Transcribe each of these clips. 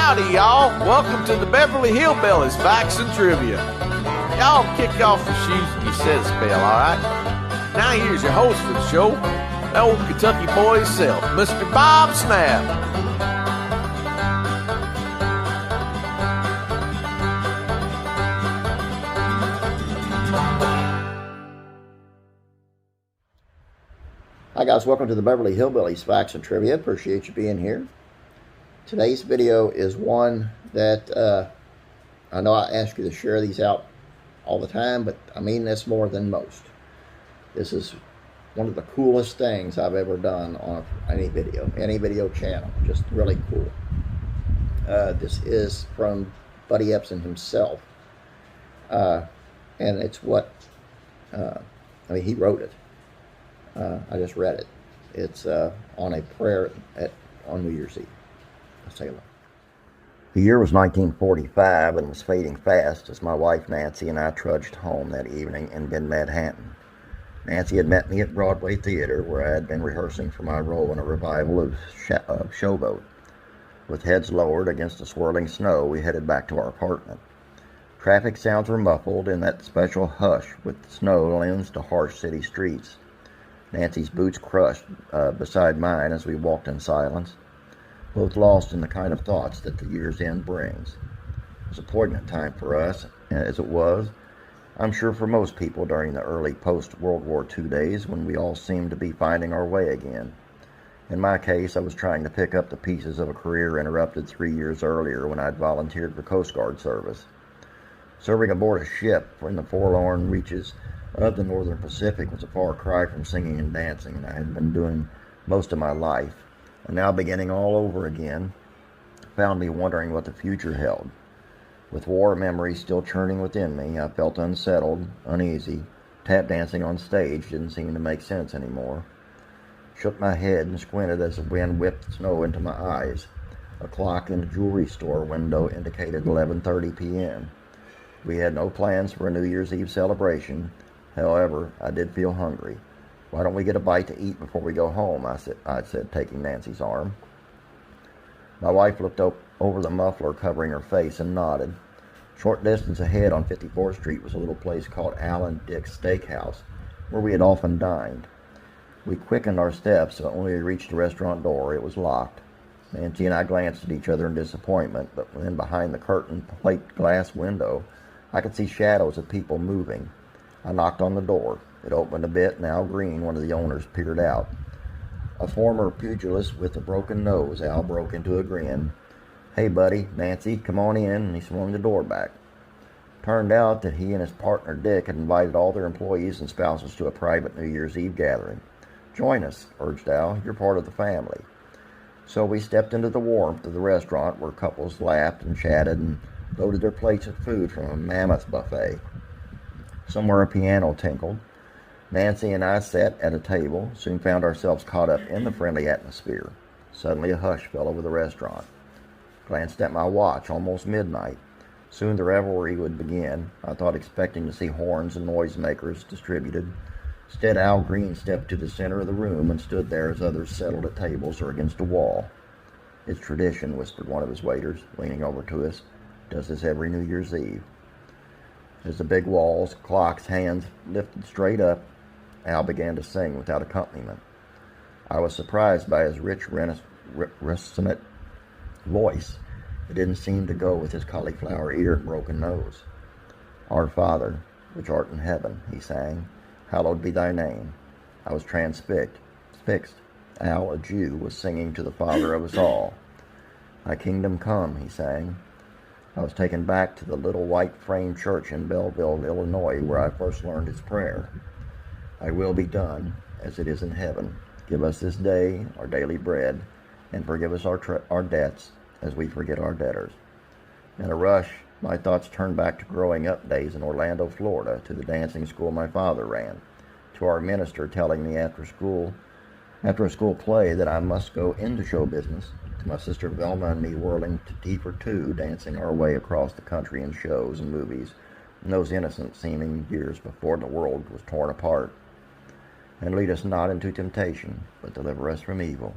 Howdy, y'all. Welcome to the Beverly Hillbillies Facts and Trivia. Y'all kick off your shoes and you set a spell, all right? Now here's your host for the show, the old Kentucky boy himself, Mr. Bob Snap. Hi guys, welcome to the Beverly Hillbillies Facts and Trivia. Appreciate you being here. Today's video is one that I know I ask you to share these out all the time, but I mean this more than most. This is one of the coolest things I've ever done on any video channel. Just really cool. This is from Buddy Ebsen himself. And it's what, he wrote it. I just read it. It's on a prayer on New Year's Eve. Let's take a look. The year was 1945 and was fading fast as my wife Nancy and I trudged home that evening in Manhattan. Nancy had met me at Broadway Theater, where I had been rehearsing for my role in a revival of Showboat. With heads lowered against the swirling snow, we headed back to our apartment. Traffic sounds were muffled in that special hush with snow lends to harsh city streets. Nancy's boots crushed beside mine as we walked in silence, both lost in the kind of thoughts that the year's end brings. It was a poignant time for us, as it was, I'm sure, for most people during the early post-World War II days when we all seemed to be finding our way again. In my case, I was trying to pick up the pieces of a career interrupted 3 years earlier when I'd volunteered for Coast Guard service. Serving aboard a ship in the forlorn reaches of the Northern Pacific was a far cry from singing and dancing, and I had been doing most of my life. And now beginning all over again found me wondering what the future held. With war memories still churning within me, I felt unsettled, uneasy. Tap dancing on stage didn't seem to make sense anymore. Shook my head and squinted as the wind whipped snow into my eyes. A clock in the jewelry store window indicated 11:30 p.m. We had no plans for a New Year's Eve celebration. However, I did feel hungry. "Why don't we get a bite to eat before we go home?" I said, taking Nancy's arm. My wife looked over the muffler covering her face and nodded. Short distance ahead on 54th Street was a little place called Alan Dick's Steakhouse, where we had often dined. We quickened our steps, so when we reached the restaurant door, it was locked. Nancy and I glanced at each other in disappointment, but then behind the curtained plate glass window, I could see shadows of people moving. I knocked on the door. It opened a bit, and Al Green, one of the owners, peered out. A former pugilist with a broken nose, Al broke into a grin. "Hey, buddy, Nancy, come on in," and he swung the door back. Turned out that he and his partner Dick had invited all their employees and spouses to a private New Year's Eve gathering. "Join us," urged Al. "You're part of the family." So we stepped into the warmth of the restaurant, where couples laughed and chatted and loaded their plates of food from a mammoth buffet. Somewhere a piano tinkled. Nancy and I sat at a table, soon found ourselves caught up in the friendly atmosphere. Suddenly a hush fell over the restaurant. Glanced at my watch, almost midnight. Soon the revelry would begin, I thought, expecting to see horns and noisemakers distributed. Instead, Al Green stepped to the center of the room and stood there as others settled at tables or against a wall. "It's tradition," whispered one of his waiters, leaning over to us. "Does this every New Year's Eve." As the big walls, clock's hands lifted straight up, Al began to sing without accompaniment. I was surprised by his rich, resonant voice. It didn't seem to go with his cauliflower ear and broken nose. "Our Father, which art in heaven," he sang, "hallowed be thy name." I was transfixed. Al, a Jew, was singing to the Father of us all. "Thy kingdom come," he sang. I was taken back to the little white frame church in Belleville, Illinois, where I first learned his prayer. "Thy will be done, as it is in heaven. Give us this day our daily bread, and forgive us our debts, as we forget our debtors." In a rush, my thoughts turned back to growing up days in Orlando, Florida, to the dancing school my father ran, to our minister telling me after a school play that I must go into show business, to my sister Velma and me whirling to Tea for Two, dancing our way across the country in shows and movies, in those innocent seeming years before the world was torn apart. And lead us not into temptation, but deliver us from evil.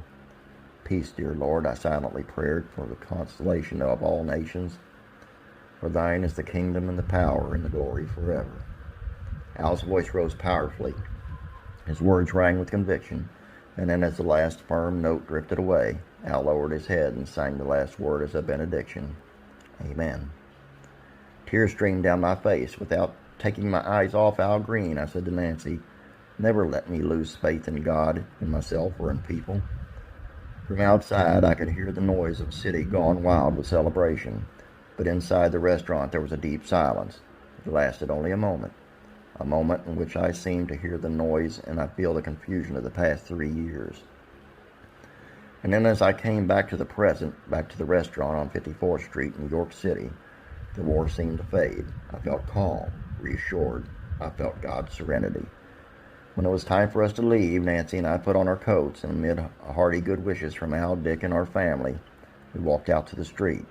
Peace, dear Lord, I silently prayed for the consolation of all nations. For thine is the kingdom and the power and the glory forever. Al's voice rose powerfully. His words rang with conviction, and then as the last firm note drifted away, Al lowered his head and sang the last word as a benediction. Amen. Tears streamed down my face. Without taking my eyes off Al Green, I said to Nancy, never let me lose faith in God, in myself, or in people. From outside, I could hear the noise of a city gone wild with celebration, but inside the restaurant there was a deep silence. It lasted only a moment in which I seemed to hear the noise and I feel the confusion of the past 3 years. And then as I came back to the present, back to the restaurant on 54th Street, New York City, the war seemed to fade. I felt calm, reassured. I felt God's serenity. When it was time for us to leave, Nancy and I put on our coats, and amid hearty good wishes from Al, Dick, and our family, we walked out to the street.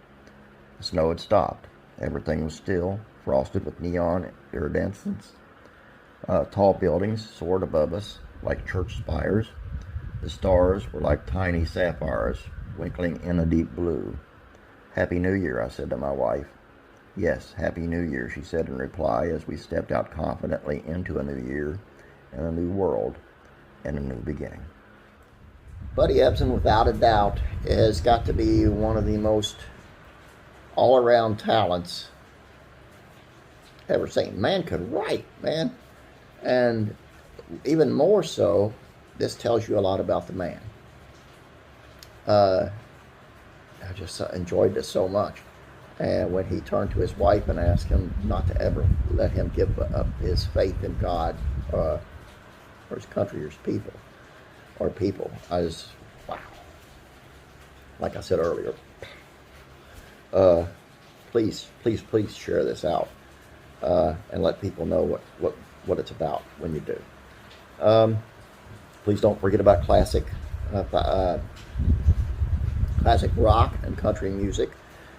The snow had stopped. Everything was still, frosted with neon iridescence. Tall buildings soared above us like church spires. The stars were like tiny sapphires, twinkling in a deep blue. Happy New Year, I said to my wife. Yes, Happy New Year, she said in reply as we stepped out confidently into a new year and a new world and a new beginning. Buddy Ebsen, without a doubt, has got to be one of the most all-around talents ever seen. Man could write, man. And even more so, this tells you a lot about the man. I just enjoyed this so much. And when he turned to his wife and asked him not to ever let him give up his faith in God or his country or his people, I was, wow. Like I said earlier, please share this out and let people know what it's about when you do. Please don't forget about classic rock and country music.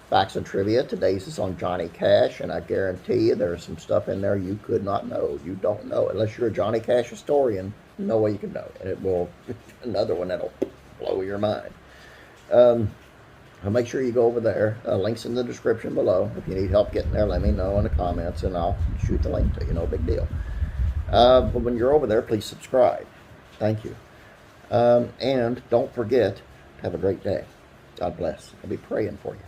Facts and trivia. Today's is on Johnny Cash, and I guarantee you there's some stuff in there you could not know. You don't know. Unless you're a Johnny Cash historian, no way you can know. And it will, another one that'll blow your mind. So make sure you go over there. Links in the description below. If you need help getting there, let me know in the comments, and I'll shoot the link to you. No big deal. But when you're over there, please subscribe. Thank you. And don't forget to have a great day. God bless. I'll be praying for you.